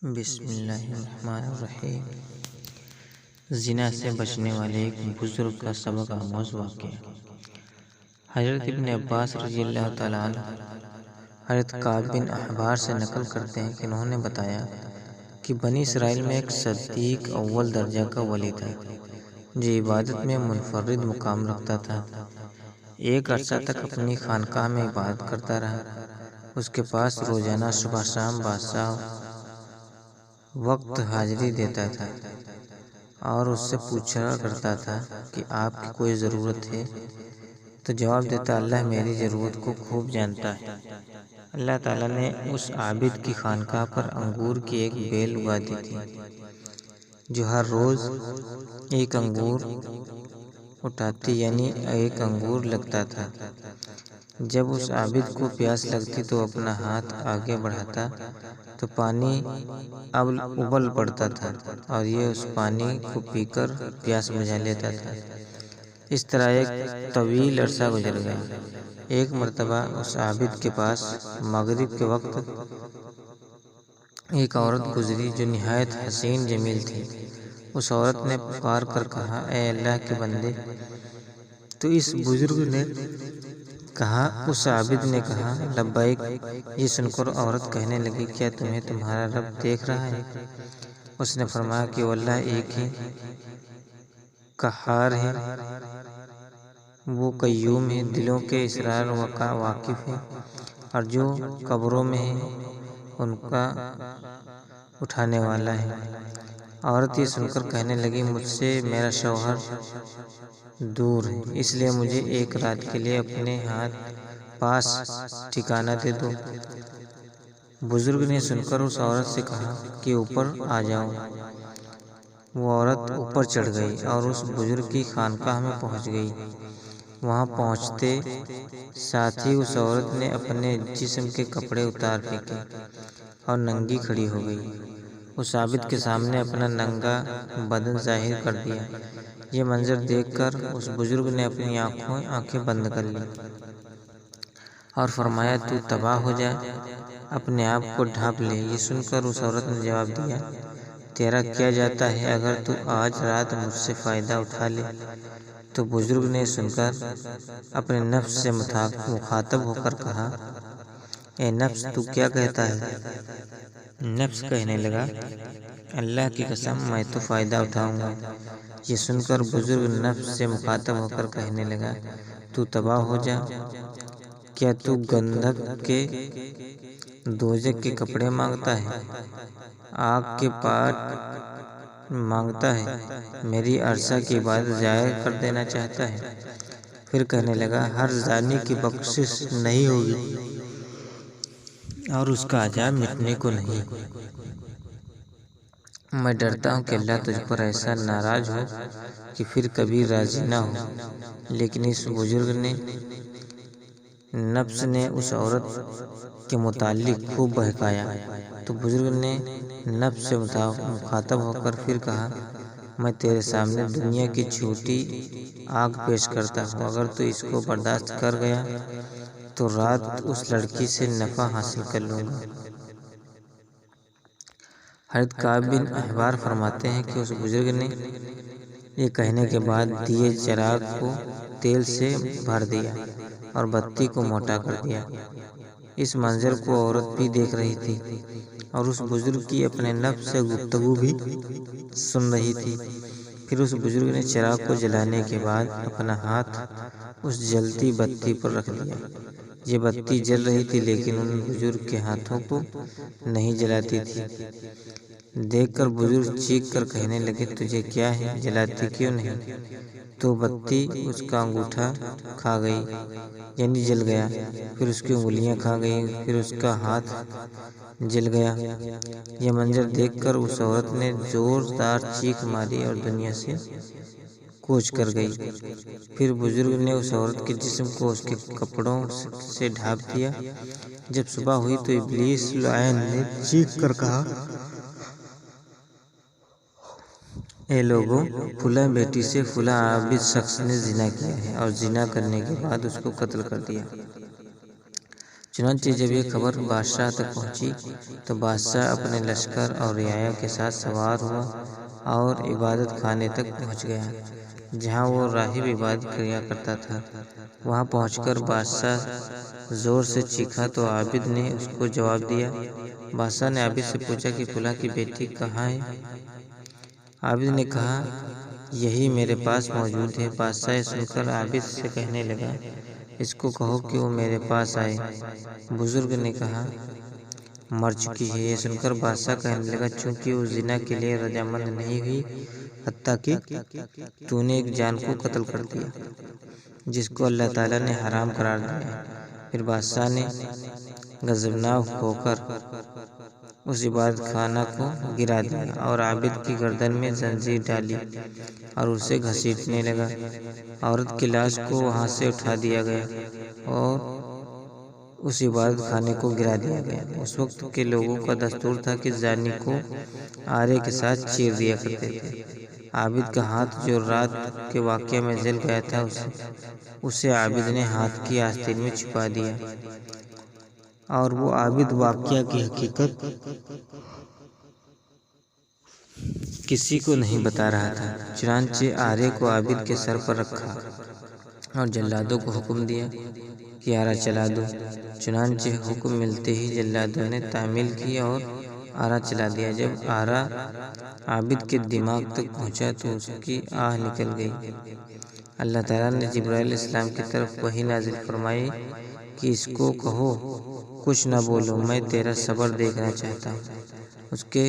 بسم اللہ الرحمن الرحیم۔ زنا سے بچنے والے ایک بزرگ کا سبق آموز واقعہ۔ حضرت ابن عباس رضی اللہ تعالیٰ عنہ حضرت کعب بن احبار سے نقل کرتے ہیں کہ انہوں نے بتایا کہ بنی اسرائیل میں ایک صدیق اول درجہ کا ولی تھا جو عبادت میں منفرد مقام رکھتا تھا۔ ایک عرصہ تک اپنی خانقاہ میں عبادت کرتا رہا۔ اس کے پاس روزانہ صبح شام بادشاہ وقت حاضری دیتا تھا اور اس سے پوچھا کرتا تھا کہ آپ کی کوئی ضرورت ہے؟ تو جواب دیتا، اللہ میری ضرورت کو خوب جانتا ہے۔ اللہ تعالیٰ نے اس عابد کی خانقاہ پر انگور کی ایک بیل اگا دی تھی جو ہر روز ایک انگور اٹھاتی یعنی ایک انگور لگتا تھا۔ جب اس عابد کو پیاس لگتی تو اپنا ہاتھ آگے بڑھاتا تو پانی ابل پڑتا تھا اور یہ اس پانی کو پی کر پیاس بجھا لیتا تھا۔ اس طرح ایک طویل عرصہ گزر گیا۔ ایک مرتبہ اس عابد کے پاس مغرب کے وقت ایک عورت گزری جو نہایت حسین جمیل تھی۔ اس عورت نے پکار کر کہا، اے اللہ کے بندے! تو اس بزرگ نے کہا، اس عابد نے کہا، لبیک۔ یہ سن کر عورت کہنے لگی، کیا تمہیں تمہارا رب دیکھ رہا ہے؟ اس نے فرمایا کہ واللہ ایک ہی قہار ہے، وہ قیوم ہے، دلوں کے اسرار کا واقف ہے، اور جو قبروں میں ہے ان کا اٹھانے والا ہے۔ عورت یہ سن کر کہنے لگی، مجھ سے میرا شوہر دور ہے، اس لیے مجھے ایک رات کے لیے اپنے ہاتھ پاس ٹھکانہ دے دو۔ بزرگ نے سن کر اس عورت سے کہا کہ اوپر آ جاؤ۔ وہ عورت اوپر چڑھ گئی اور اس بزرگ کی خانقاہ میں پہنچ گئی۔ وہاں پہنچتے ساتھ ہی اس عورت نے اپنے جسم کے کپڑے اتار پھینکے اور ننگی کھڑی ہو گئی۔ اس عابد کے سامنے اپنا ننگا بدن ظاہر کر دیا۔ یہ منظر دیکھ کر اس بزرگ نے اپنی آنکھیں بند کر لی اور فرمایا، تو تباہ ہو جا، اپنے آپ کو ڈھانپ لے۔ یہ سن کر اس عورت نے جواب دیا، تیرا کیا جاتا ہے اگر تو آج رات مجھ سے فائدہ اٹھا لے؟ تو بزرگ نے سن کر اپنے نفس سے مخاطب ہو کر کہا، اے نفس تو کیا کہتا ہے؟ نفس کہنے لگا، اللہ کی قسم میں تو فائدہ اٹھاؤں گا۔ یہ سن کر بزرگ نفس سے مخاطب ہو کر کہنے لگا، تو تباہ ہو جا، کیا تو گندھک کے دوزخ کے کپڑے مانگتا ہے، آگ کے پاٹ مانگتا ہے، میری عرصہ کی عبادت ضائع کر دینا چاہتا ہے؟ پھر کہنے لگا، ہر زانی کی بخشش نہیں ہوگی اور اس کا عذاب مٹنے کو نہیں۔ میں ڈرتا ہوں کہ اللہ تجھ پر ایسا ناراض ہو کہ پھر کبھی راضی نہ ہو۔ لیکن اس بزرگ نے نفس نے اس عورت کے متعلق خوب بہکایا۔ تو بزرگ نے نفس سے مخاطب ہو کر پھر کہا، میں تیرے سامنے دنیا کی چھوٹی آگ پیش کرتا ہوں، اگر تو اس کو برداشت کر گیا تو رات اس لڑکی سے نفع حاصل کر لوں گا۔ حضرت کعب بن احبار فرماتے ہیں کہ اس بزرگ نے یہ کہنے کے بعد دیے چراغ کو تیل سے بھر دیا اور بتی کو موٹا کر دیا۔ اس منظر کو عورت بھی دیکھ رہی تھی اور اس بزرگ کی اپنے نفس سے گفتگو بھی سن رہی تھی۔ پھر اس بزرگ نے چراغ کو جلانے کے بعد اپنا ہاتھ اس جلتی بتی پر رکھ دیا۔ یہ بتی جل رہی تھی لیکن ان بزرگ کے ہاتھوں کو نہیں جلاتی تھی۔ دیکھ کر بزرگ چیخ کر کہنے لگے، تجھے کیا ہے، جلاتی کیوں نہیں؟ تو بتی اس کا انگوٹھا کھا گئی یعنی جل گیا، پھر اس کی انگلیاں کھا گئی، پھر اس کا ہاتھ جل گیا۔ یہ منظر دیکھ کر اس عورت نے زوردار چیخ ماری اور دنیا سے کوچ کر گئی۔ پھر بزرگ نے اس عورت کے جسم کو اس کے کپڑوں سے ڈھانپ دیا۔ جب صبح ہوئی تو ابلیس لعین نے چیخ کر کہا، اے لوگوں! فلاں بیٹی سے فلاں عابد شخص نے زنا کیا ہے اور زنا کرنے کے بعد اس کو قتل کر دیا۔ چنانچہ جب یہ خبر بادشاہ تک پہنچی تو بادشاہ اپنے لشکر اور رعایا کے ساتھ سوار ہوا اور عبادت خانے تک پہنچ گیا جہاں وہ راہب عبادت کیا کرتا تھا۔ وہاں پہنچ کر بادشاہ زور سے چیخا تو عابد نے اس کو جواب دیا۔ بادشاہ نے عابد سے پوچھا کہ فلاں کی بیٹی کہاں ہے؟ عابد نے کہا یہی میرے پاس موجود ہے۔ بادشاہ یہ سن کر عابد سے کہنے لگا اس کو کہو کہ وہ میرے پاس آئے۔ بزرگ نے کہا مر چکی ہے۔ یہ سن کر بادشاہ کہنے لگا چونکہ وہ زنا کے لیے رضامند نہیں ہوئی حتیٰ کہ تو نے ایک جان کو قتل کر دیا جس کو اللہ تعالیٰ نے حرام قرار دیا۔ پھر بادشاہ نے غضبناک ہو کر اس عبادت خانہ کو گرا دیا اور عابد کی گردن میں زنجیر ڈالی اور اسے گھسیٹنے لگا۔ عورت کی لاش کو وہاں سے اٹھا دیا گیا اور اس عبادت خانے کو گرا دیا گیا۔ اس وقت کے لوگوں کا دستور تھا کہ زانی کو آرے کے ساتھ چیر دیا کرتے تھے۔ عابد کا ہاتھ جو رات کے واقعے میں جل گیا تھا اسے عابد نے ہاتھ کی آستین میں چھپا دیا اور وہ عابد واقعہ کی حقیقت کسی کو نہیں بتا رہا تھا۔ چنانچہ آرے کو عابد کے سر پر رکھا اور جلادوں کو حکم دیا کہ آرا چلا دو۔ چنانچہ حکم ملتے ہی جلادوں نے تعمیل کی اور آرا چلا دیا۔ جب آرا عابد کے دماغ تک پہنچا تو اس کی آہ نکل گئی۔ اللہ تعالیٰ نے جبرائیل علیہ السلام کی طرف وحی نازل فرمائی کہ اس کو کہو کچھ نہ بولو، میں تیرا صبر دیکھنا چاہتا ہوں۔ اس کے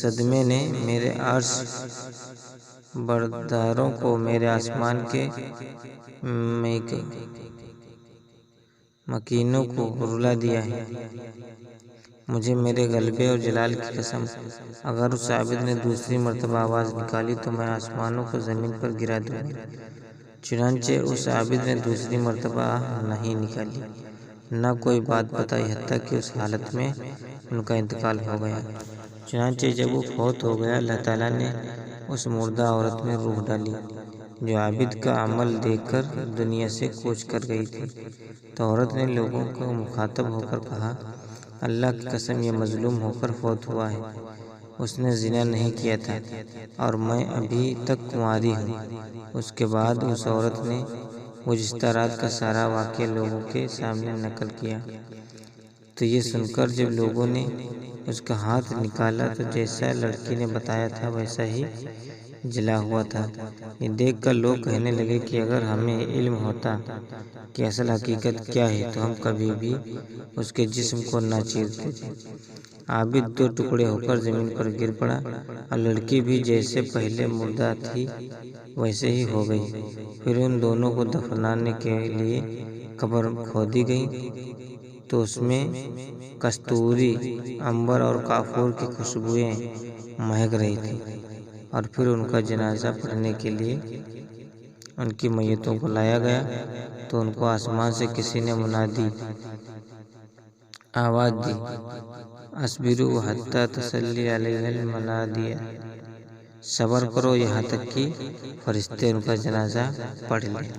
صدمے نے میرے عرش برداروں کو میرے آسمان کے مکینوں کو رلا دیا ہے۔ مجھے میرے غلبے اور جلال کی قسم اگر اس عابد نے دوسری مرتبہ آواز نکالی تو میں آسمانوں کو زمین پر گرا دوں گا۔ چنانچہ اس عابد نے دوسری مرتبہ نہیں نکالی نہ کوئی بات بتائی حتیٰ کہ اس حالت میں ان کا انتقال ہو گیا۔ چنانچہ جب وہ فوت ہو گیا اللہ تعالیٰ نے اس مردہ عورت میں روح ڈالی جو عابد کا عمل دیکھ کر دنیا سے کوچ کر گئی تھی۔ تو عورت نے لوگوں کو مخاطب ہو کر کہا اللہ کی قسم یہ مظلوم ہو کر فوت ہوا ہے، اس نے زنا نہیں کیا تھا اور میں ابھی تک کنواری ہوں۔ اس کے بعد اس عورت نے گزشتہ رات کا سارا واقعہ لوگوں کے سامنے نقل کیا۔ تو یہ سن کر جب لوگوں نے اس کا ہاتھ نکالا تو جیسا لڑکی نے بتایا تھا ویسا ہی جلا ہوا تھا۔ یہ دیکھ کر لوگ کہنے لگے کہ اگر ہمیں علم ہوتا کہ اصل حقیقت کیا ہے تو ہم کبھی بھی اس کے جسم کو نہ چیرتے تھے۔ عابد دو ٹکڑے ہو کر زمین پر گر پڑا اور لڑکی بھی جیسے پہلے مردہ تھی ویسے ہی ہو گئی۔ پھر ان دونوں کو دفنانے کے لیے قبر کھودی گئی تو اس میں کستوری، عنبر اور کافور کی خوشبوئیں مہک رہی تھیں۔ اور پھر ان کا جنازہ پڑھنے کے لیے ان کی میتوں کو لایا گیا تو ان کو آسمان سے کسی نے منادی آواز دی اصبروا حتی تصلی علیہ الملائکہ، صبر کرو یہاں تک کہ فرشتے ان کا جنازہ پڑھ لیں۔